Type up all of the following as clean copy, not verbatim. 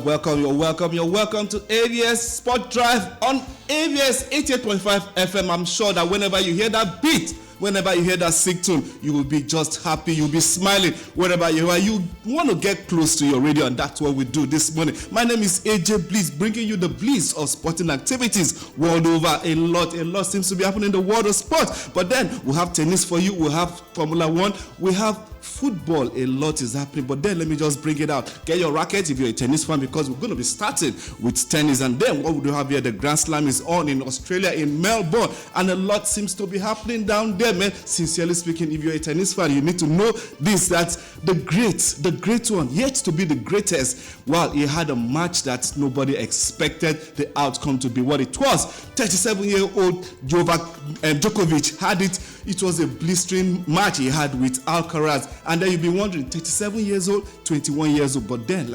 You're welcome to AVS Sport Drive on AVS 88.5 FM. I'm sure that whenever you hear that beat, whenever you hear that sick tune, you will be just happy, you'll be smiling. Wherever you are, you want to get close to your radio, and that's what we do this morning. My name is AJ Bliss, bringing you the bliss of sporting activities world over. A lot seems to be happening in the world of sport. But then we'll have tennis for you, we'll have Formula One, we have football. A lot is happening, but then let me just bring it out. Get your racket if you're a tennis fan, because we're going to be starting with tennis. And then what we do have here, the Grand Slam is on in Australia, in Melbourne, and a lot seems to be happening down there, man. Sincerely speaking, if you're a tennis fan, you need to know this, that the great one, yet to be the greatest, well, he had a match that nobody expected the outcome to be what it was. 37-year-old Djokovic had it. It was a blistering match he had with Alcaraz. And then you'll be wondering, 37 years old, 21 years old. But then,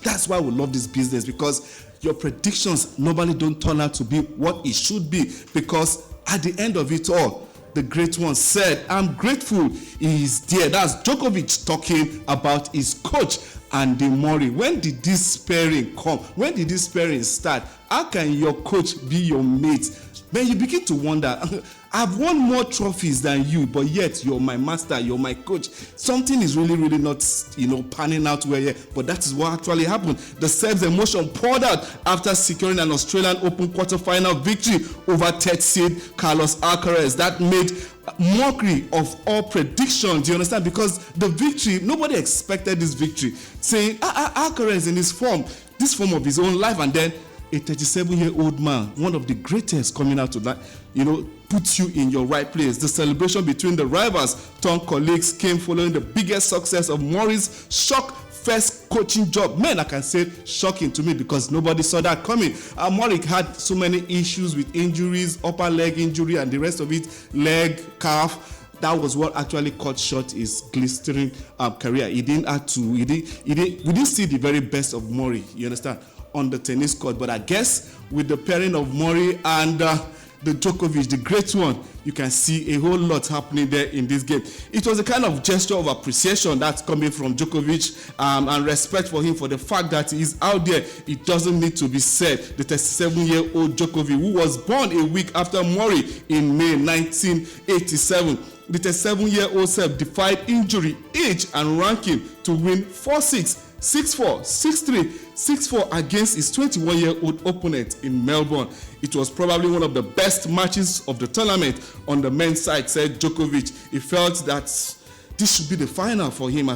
that's why we love this business, because your predictions normally don't turn out to be what it should be. Because at the end of it all, the great one said, I'm grateful he is there. That's Djokovic talking about his coach, Andy Murray. When did this pairing come? When did this pairing start? How can your coach be your mate? Then you begin to wonder, I've won more trophies than you, but yet you're my master, you're my coach. Something is really not, panning out well here. But that is what actually happened. The Serbs' emotion poured out after securing an Australian Open quarterfinal victory over third seed Carlos Alcaraz. That made mockery of all predictions. Do you understand? Because the victory, nobody expected this victory. Saying, Alcaraz in this form of his own life, and then a 37-year-old man, one of the greatest coming out to that, puts you in your right place. The celebration between the rivals turned colleagues came following the biggest success of Murray's shock first coaching job. Man, I can say shocking to me, because nobody saw that coming. Murray had so many issues with injuries, upper leg injury, and the rest of it, leg, calf. That was what actually cut short his glistering career. We didn't see the very best of Murray, you understand, on the tennis court. But I guess with the pairing of Murray and the Djokovic, the great one, you can see a whole lot happening there in this game. It was a kind of gesture of appreciation that's coming from Djokovic, and respect for him for the fact that he's out there. It doesn't need to be said. The 37-year-old Djokovic, who was born a week after Murray in May 1987, the 37-year-old Serb defied injury, age, and ranking to win 4-6, 6-4, 6-3, 6-4 against his 21-year-old opponent in Melbourne. It was probably one of the best matches of the tournament on the men's side, said Djokovic. He felt that this should be the final for him,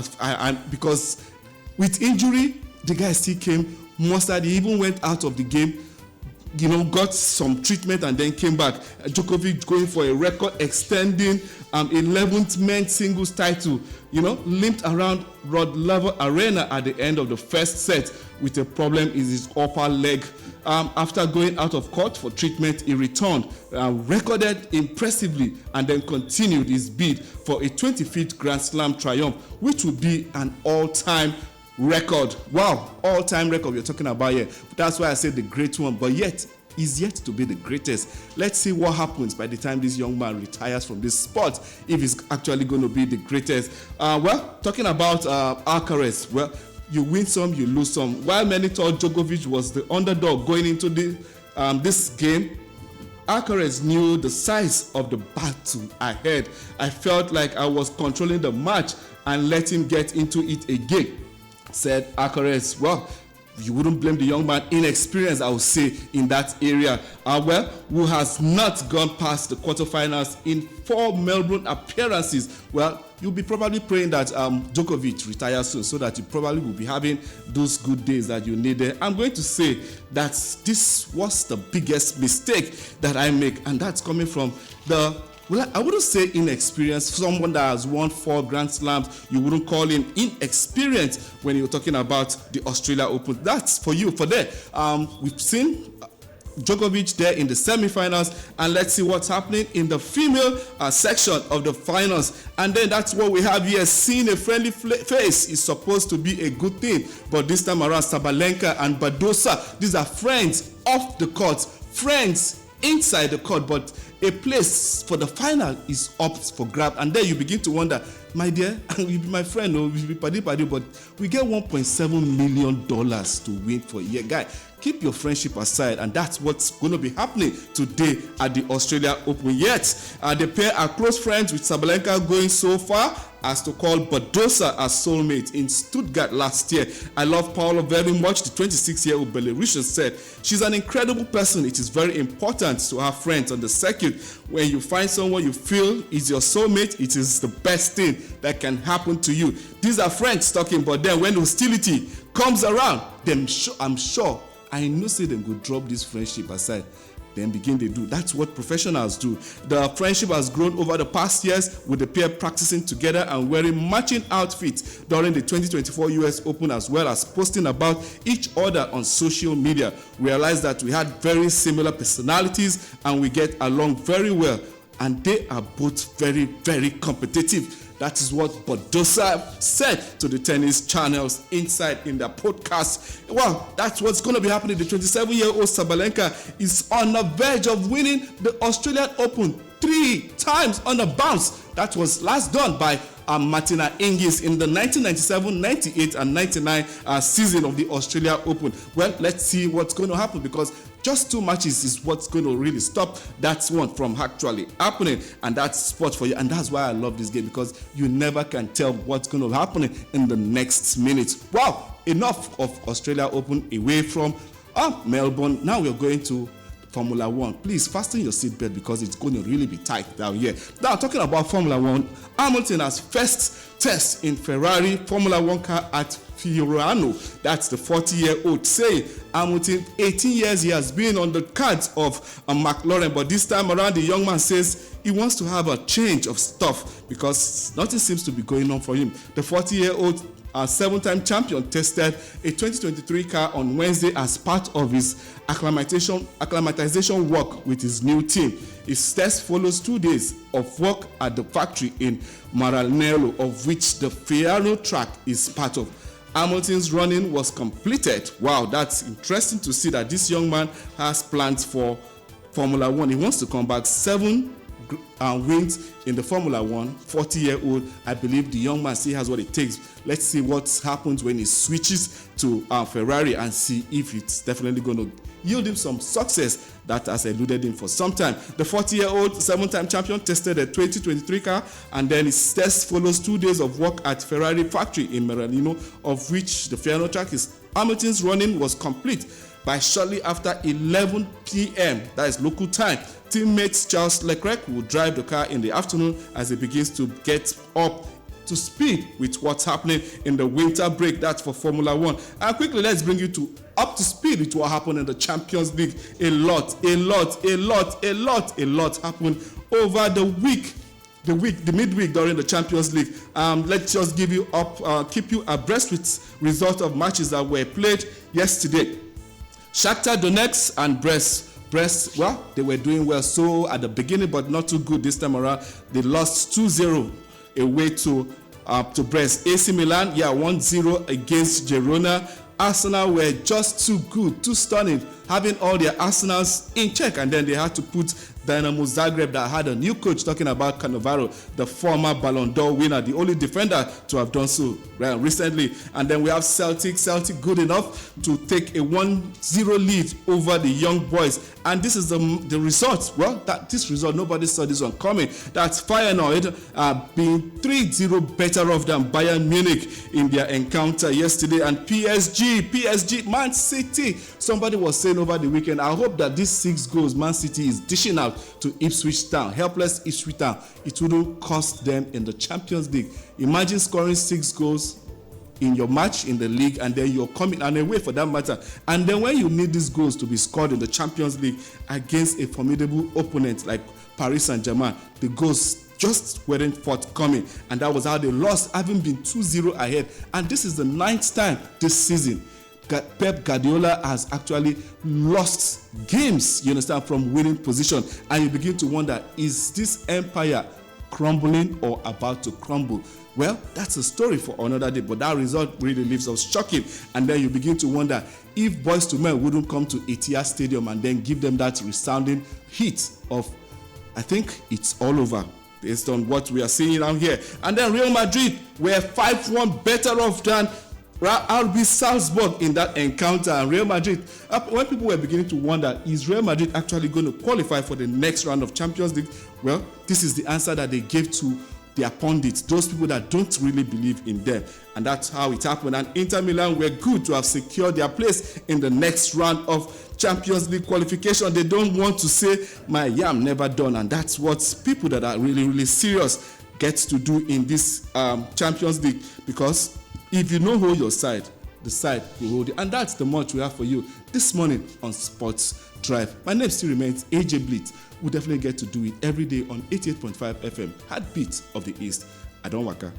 because with injury, the guy still came mustered. He even went out of the game, got some treatment and then came back. Djokovic going for a record-extending 11th men's singles title, limped around Rod Laver Arena at the end of the first set with a problem in his upper leg. After going out of court for treatment, he returned, recorded impressively, and then continued his bid for a 25th Grand Slam triumph, which would be an all-time record. Wow, all-time record we're talking about here. That's why I said the great one, but yet is yet to be the greatest. Let's see what happens by the time this young man retires from this sport, if he's actually going to be the greatest. Talking about Alcaraz, you win some, you lose some. While many thought Djokovic was the underdog going into this game, Alcaraz knew the size of the battle ahead. I felt like I was controlling the match and let him get into it again, said Alcaraz. You wouldn't blame the young man, inexperienced, I would say, in that area. Who has not gone past the quarterfinals in 4 Melbourne appearances. You'll be probably praying that Djokovic retires soon, so that you probably will be having those good days that you need there. I'm going to say that this was the biggest mistake that I make, and that's coming from I wouldn't say inexperienced. Someone that has won 4 Grand Slams, you wouldn't call him inexperienced when you're talking about the Australia Open. That's for you, for there. We've seen Djokovic there in the semifinals, and let's see what's happening in the female section of the finals. And then that's what we have here. Seeing a friendly face is supposed to be a good thing, but this time around, Sabalenka and Badosa, these are friends off the court, friends inside the court, but a place for the final is up for grab. And then you begin to wonder, my dear, you be my friend, or you be paddy, but we get $1.7 million to win for a year. Guy, keep your friendship aside, and that's what's going to be happening today at the Australia Open. Yet, the pair are close friends, with Sabalenka going so far as to call Badosa as soulmate in Stuttgart last year. I love Paula very much. The 26-year-old Belarusian said, she's an incredible person. It is very important to have friends on the circuit. When you find someone you feel is your soulmate, it is the best thing that can happen to you. These are friends talking, but then when hostility comes around, then I'm sure, I know say them go drop this friendship aside. Then begin they do. That's what professionals do. The friendship has grown over the past years, with the pair practicing together and wearing matching outfits during the 2024 US Open, as well as posting about each other on social media. We realized that we had very similar personalities and we get along very well, and they are both very, very competitive. That is what Badosa said to the tennis channels inside in their podcast. Well, that's what's going to be happening. The 27-year-old Sabalenka is on the verge of winning the Australian Open 3 times on a bounce. That was last done by Martina Hingis in the 1997, 98, and 99 season of the Australia Open. Well, let's see what's going to happen, because just 2 matches is what's going to really stop that one from actually happening, and that's sport for you. And that's why I love this game, because you never can tell what's going to happen in the next minute. Wow, enough of Australia Open, away from Melbourne. Now we're going to Formula 1. Please fasten your seatbelt, because it's going to really be tight down here. Now, talking about Formula 1, Hamilton has first test in Ferrari Formula 1 car at Fiorano. That's the 40-year-old saying Hamilton, 18 years he has been on the cards of McLaren, but this time around the young man says he wants to have a change of stuff because nothing seems to be going on for him. The 40-year-old 7-time champion tested a 2023 car on Wednesday as part of his acclimatization work with his new team. His test follows 2 days of work at the factory in Maranello, of which the Fiorano track is part of. Hamilton's running was completed. Wow, that's interesting to see that this young man has plans for Formula 1. He wants to come back. 7 wins in the Formula 1, 40-year-old. I believe the young man still has what it takes. Let's see what happens when he switches to Ferrari and see if it's definitely going to yield him some success that has eluded him for some time. The 40-year-old 7-time champion tested a 2023 car, and then his test follows 2 days of work at Ferrari factory in Maranello, of which the Fiorano track is. Hamilton's running was complete by shortly after 11 p.m. That is local time. Teammate Charles Leclerc will drive the car in the afternoon as he begins to get up to speed with what's happening in the winter break. That's for Formula 1. And quickly, let's bring you up to speed with what happened in the Champions League. A lot happened over the week. The midweek during the Champions League. Let's just keep you abreast with results of matches that were played yesterday. Shakhtar Donetsk and Brest, well, they were doing well so at the beginning, but not too good this time around. They lost 2-0 away to Brest. AC Milan, 1-0 against Girona. Arsenal were just too good, too stunning, having all their Arsenals in check, and then they had to put Dynamo Zagreb, that had a new coach, talking about Cannavaro, the former Ballon d'Or winner, the only defender to have done so recently. And then we have Celtic good enough to take a 1-0 lead over the Young Boys. And this is the result. Well, this result, nobody saw this one coming. That's Feyenoord being 3-0 better off than Bayern Munich in their encounter yesterday. And PSG, Man City. Somebody was saying over the weekend, I hope that these 6 goals Man City is dishing out to Ipswich Town, helpless Ipswich Town, it wouldn't cost them in the Champions League. Imagine scoring 6 goals in your match in the league, and then you're coming and away for that matter. And then when you need these goals to be scored in the Champions League against a formidable opponent like Paris Saint-Germain, the goals just weren't forthcoming, and that was how they lost, having been 2-0 ahead. And this is the 9th time this season Pep Guardiola has actually lost games, you understand, from winning position. And you begin to wonder, is this empire crumbling or about to crumble? Well, that's a story for another day, but that result really leaves us shocking. And then you begin to wonder if Boys to Men wouldn't come to Etihad Stadium and then give them that resounding hit of, I think it's all over. based on what we are seeing down here. And then Real Madrid were 5-1 better off than RB Salzburg in that encounter. And Real Madrid, when people were beginning to wonder, is Real Madrid actually going to qualify for the next round of Champions League? Well, this is the answer that they gave to their pundits, those people that don't really believe in them. And that's how it happened. And Inter Milan were good to have secured their place in the next round of Champions League qualification. They don't want to say, my yam never done. And that's what people that are really, really serious get to do in this Champions League. Because if you know hold your side, the side will hold you. And that's the much we have for you this morning on Sports Drive. My name still remains AJ Blitz. We definitely get to do it every day on 88.5 FM, Heartbeat of the East. I don't waka.